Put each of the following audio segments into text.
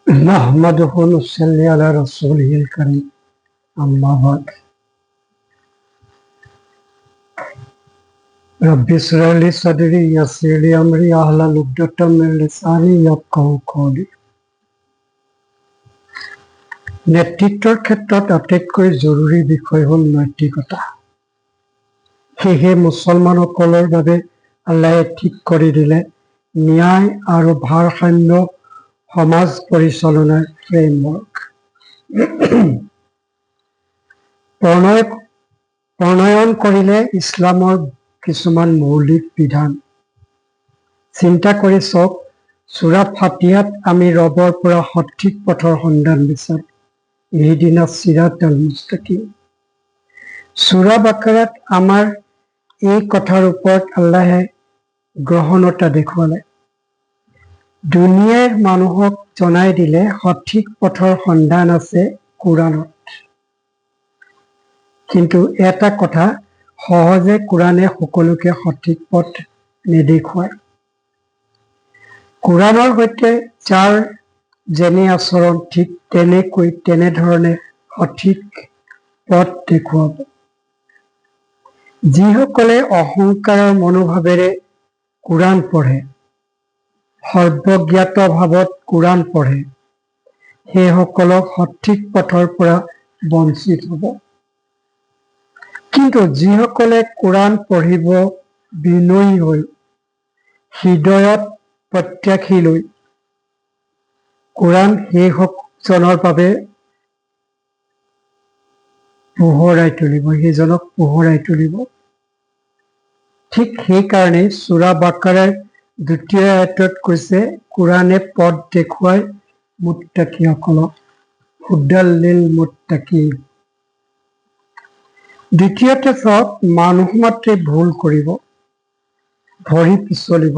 نحمده ونصلي على رسوله الكريم أما بعد رب اشرح لي صدري يسر لي أمري واحلل عقدة من লিসানি يفقهوا قولي। নেতৃত্বৰ ক্ষেত্ৰত আটাইতকৈ জৰুৰী বিষয় হ'ল নৈতিকতা। সেয়েহে মুছলমানসকলৰ বাবে আল্লাহে ঠিক কৰি দিলে ন্যায় আৰু ভাৰসাম্য সমাজ পৰিচালনাৰ ফ্ৰেমৱৰ্ক। প্ৰণয়ন কৰিলে ইছলামৰ কিছুমান মৌলিক বিধান। চিন্তা কৰি চাওক, সূৰা ফাতিহাত আমি ৰবৰ পৰা সঠিক পথৰ সন্ধান বিচাৰোঁ, ইহদিনা ছিৰাতাল মুস্তাকিম। সূৰা বাকাৰাত আমাৰ এই কথাৰ ওপৰত আল্লাহে গ্ৰহণতা দেখুৱালে। দুনিয়াৰ মানুহক জনাই দিলে সঠিক পথৰ সন্ধান আছে কোৰাণত। কিন্তু এটা কথা, সহজে কোৰাণে সকলোকে সঠিক পথ নেদেখুৱায়। কোৰাণৰ সৈতে যাৰ যেনে আচৰণ, ঠিক তেনেধৰণে সঠিক পথ দেখুৱাব। যিসকলে অহংকাৰৰ মনোভাৱেৰে কোৰাণ পঢ়ে, সৰ্বজ্ঞাত ভাৱত কোৰাণ পঢ়ে, সেইসকলক সঠিক পথৰ পৰা বঞ্চিত হ'ব। কিন্তু যিসকলে কোৰাণ পঢ়িব বিনয়ী হৈ, হৃদয়ত প্ৰত্যাশী লৈ, কোৰাণ সেইজনৰ বাবে সেইজনক পোহৰাই তুলিব। ঠিক সেইকাৰণেই সূৰা বাকাৰাৰ ২য় আয়াতত কৈছে, কোৰাণে পথ দেখুৱাই মুত্তাকীসকলক, হুদাল লিল মুত্তাকীন। দ্বিতীয়তে চাওক, মানুহ মাত্ৰে ভুল কৰিব, ভৰি পিছলিব,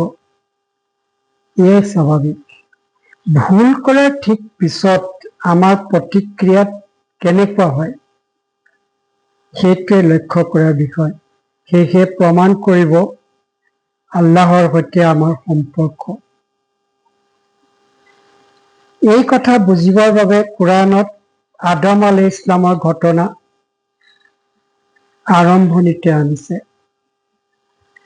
এয়াই স্বাভাৱিক। ভুল কৰাৰ ঠিক পিছত আমাৰ প্ৰতিক্ৰিয়াত কেনেকুৱা হয়, সেইটোৱে লক্ষ্য কৰাৰ বিষয়। সেয়েহে প্ৰমাণ কৰিব আল্লাহৰ সৈতে আমাৰ সম্পৰ্ক। এই কথা বুজিবৰ বাবে কোৰাণত আদম আলাইহিছ ছালামৰ ঘটনা আৰম্ভণিতে আনিছে।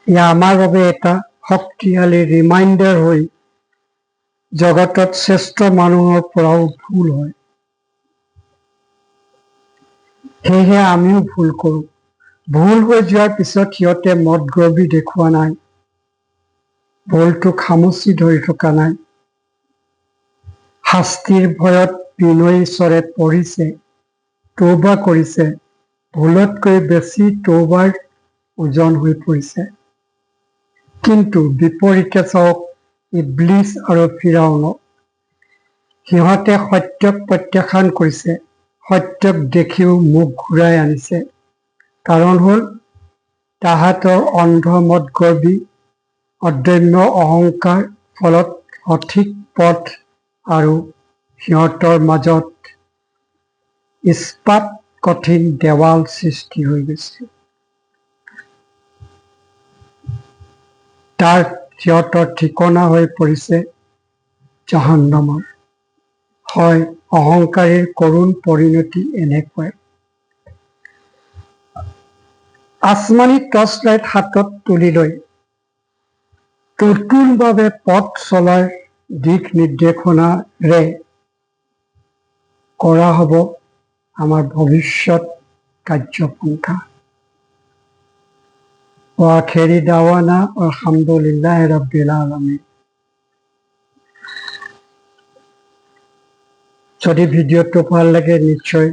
এয়া আমাৰ বাবে এটা শক্তিশালী ৰিমাইণ্ডাৰ হৈ, জগতত শ্ৰেষ্ঠ মানুহৰ পৰাও ভুল হয়। সেয়েহে আমিও ভুল কৰোঁ। ভুল হৈ যোৱাৰ পিছত সিহঁতে মদগৰ্বী দেখুওৱা নাই, ভুলটো খামুচি ধৰি থকা নাই, শাস্তিৰ ভয়ত বিনয়ী স্বৰে পঢ়িছে, তৌবা কৰিছে, ভুলতকৈ বেছি তৌবাৰ ওজন হৈ পৰিছে। কিন্তু বিপৰীতে চাওক ইবলিছ আৰু ফিৰাউনক। সিহঁতে সত্যক প্ৰত্যাখ্যান কৰিছে, সত্যক দেখিও মুখ ঘূৰাই আনিছে। কাৰণ হ'ল তাহাঁতৰ অন্ধ মদগৰ্বী অদম্য অহংকাৰ ফলত সঠিক পথ আৰু সিহঁতৰ মাজত ইস্পাত কঠিন দেৱাল সৃষ্টি হৈ গৈছে। তাৰ সিহঁতৰ ঠিকনা হৈ পৰিছে জাহান্নামৰ। হয়, অহংকাৰীৰ কৰুণ পৰিণতি এনেকুৱাই। আসমানী টৰ্চ লাইট হাতত তুলি লৈ নতুনভাৱে পথ চলাৰ দিশ নিৰ্দেশনাৰে কৰা হ'ব আমাৰ ভৱিষ্যত কাৰ্যপন্থা। ওয়া আখিৰি দাৱানা আলহামদুলিল্লাহি ৰাব্বিল আলামিন। যদি ভিডিঅ'টো ভাল লাগে নিশ্চয়